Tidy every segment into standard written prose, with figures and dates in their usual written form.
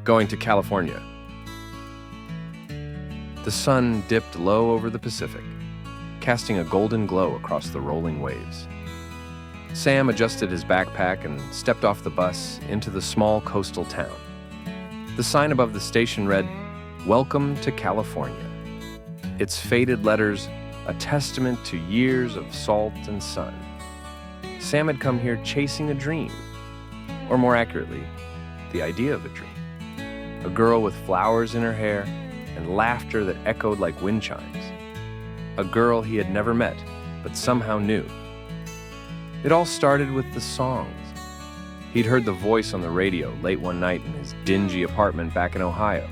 Going to California. The sun dipped low over the Pacific, casting a golden glow across the rolling waves. Sam adjusted his backpack and stepped off the bus into the small coastal town. The sign above the station read, "Welcome to California." Its faded letters, a testament to years of salt and sun. Sam had come here chasing a dream, or more accurately, the idea of a dream. A girl with flowers in her hair and laughter that echoed like wind chimes. A girl he had never met, but somehow knew. It all started with the songs. He'd heard the voice on the radio late one night in his dingy apartment back in Ohio.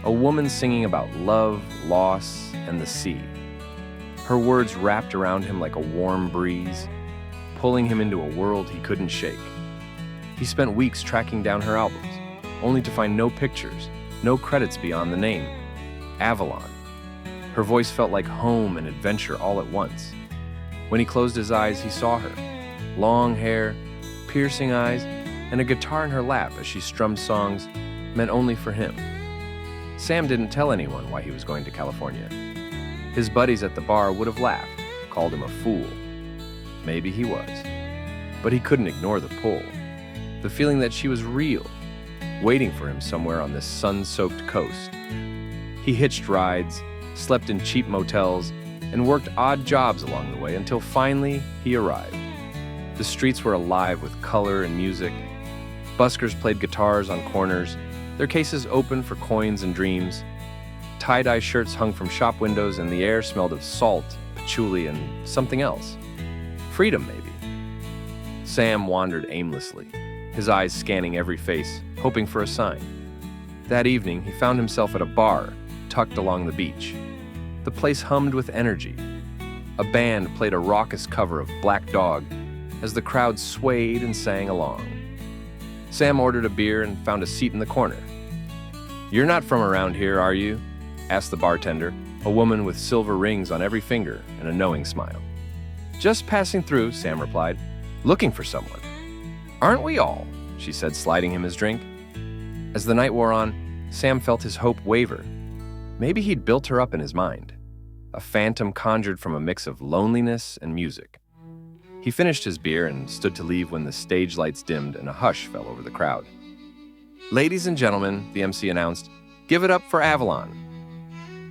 A woman singing about love, loss, and the sea. Her words wrapped around him like a warm breeze, pulling him into a world he couldn't shake. He spent weeks tracking down her albums, only to find no pictures, no credits beyond the name, Avalon. Her voice felt like home and adventure all at once. When he closed his eyes, he saw her. Long hair, piercing eyes, and a guitar in her lap as she strummed songs meant only for him. Sam didn't tell anyone why he was going to California. His buddies at the bar would have laughed, called him a fool. Maybe he was. But he couldn't ignore the pull. The feeling that she was real, waiting for him somewhere on this sun-soaked coast. He hitched rides, slept in cheap motels, and worked odd jobs along the way until finally he arrived. The streets were alive with color and music. Buskers played guitars on corners, their cases open for coins and dreams. Tie-dye shirts hung from shop windows, and the air smelled of salt, patchouli, and something else. Freedom, maybe. Sam wandered aimlessly, his eyes scanning every face, hoping for a sign. That evening, he found himself at a bar tucked along the beach. The place hummed with energy. A band played a raucous cover of Black Dog as the crowd swayed and sang along. Sam ordered a beer and found a seat in the corner. "You're not from around here, are you?" asked the bartender, a woman with silver rings on every finger and a knowing smile. "Just passing through," Sam replied. "Looking for someone." "Aren't we all?" she said, sliding him his drink. As the night wore on, Sam felt his hope waver. Maybe he'd built her up in his mind, a phantom conjured from a mix of loneliness and music. He finished his beer and stood to leave when the stage lights dimmed and a hush fell over the crowd. "Ladies and gentlemen," the MC announced, "give it up for Avalon."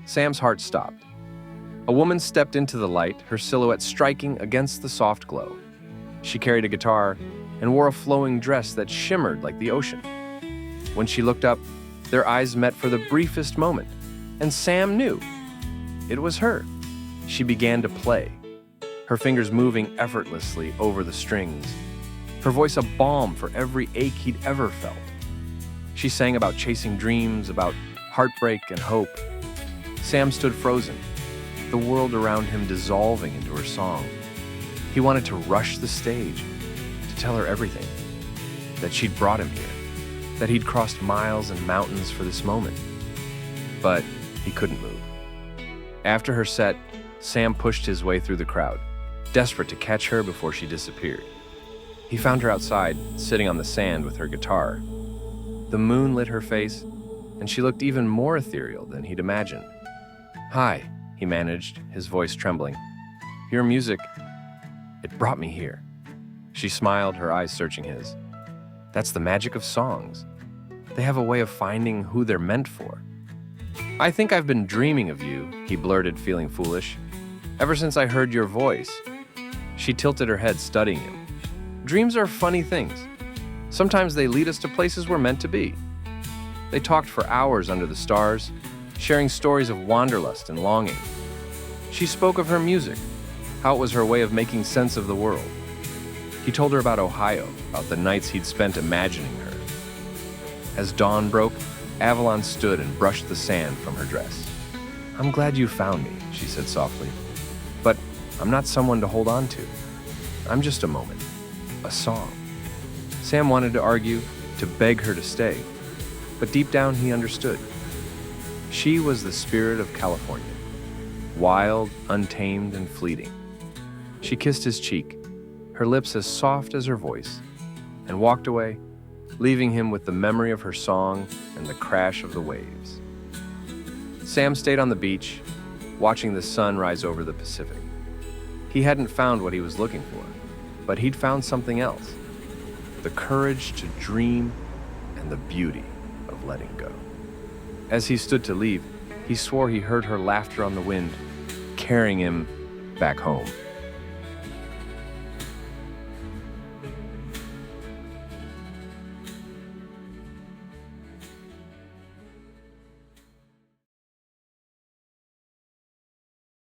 Sam's heart stopped. A woman stepped into the light, her silhouette striking against the soft glow. She carried a guitar and wore a flowing dress that shimmered like the ocean. When she looked up, their eyes met for the briefest moment, and Sam knew. It was her. She began to play, her fingers moving effortlessly over the strings, her voice a balm for every ache he'd ever felt. She sang about chasing dreams, about heartbreak and hope. Sam stood frozen, the world around him dissolving into her song. He wanted to rush the stage, to tell her everything, that she'd brought him here, that he'd crossed miles and mountains for this moment. But he couldn't move. After her set, Sam pushed his way through the crowd, desperate to catch her before she disappeared. He found her outside, sitting on the sand with her guitar. The moon lit her face, and she looked even more ethereal than he'd imagined. "Hi," he managed, his voice trembling. "Your music, it brought me here." She smiled, her eyes searching his. "That's the magic of songs. They have a way of finding who they're meant for." "I think I've been dreaming of you," he blurted, feeling foolish. "Ever since I heard your voice." She tilted her head, studying him. "Dreams are funny things. Sometimes they lead us to places we're meant to be." They talked for hours under the stars, sharing stories of wanderlust and longing. She spoke of her music, how it was her way of making sense of the world. He told her about Ohio, about the nights he'd spent imagining her. As dawn broke, Avalon stood and brushed the sand from her dress. "I'm glad you found me," she said softly. "But I'm not someone to hold on to. I'm just a moment, a song." Sam wanted to argue, to beg her to stay, but deep down he understood. She was the spirit of California, wild, untamed, and fleeting. She kissed his cheek, her lips as soft as her voice, and walked away, leaving him with the memory of her song and the crash of the waves. Sam stayed on the beach, watching the sun rise over the Pacific. He hadn't found what he was looking for, but he'd found something else: the courage to dream and the beauty of letting go. As he stood to leave, he swore he heard her laughter on the wind, carrying him back home.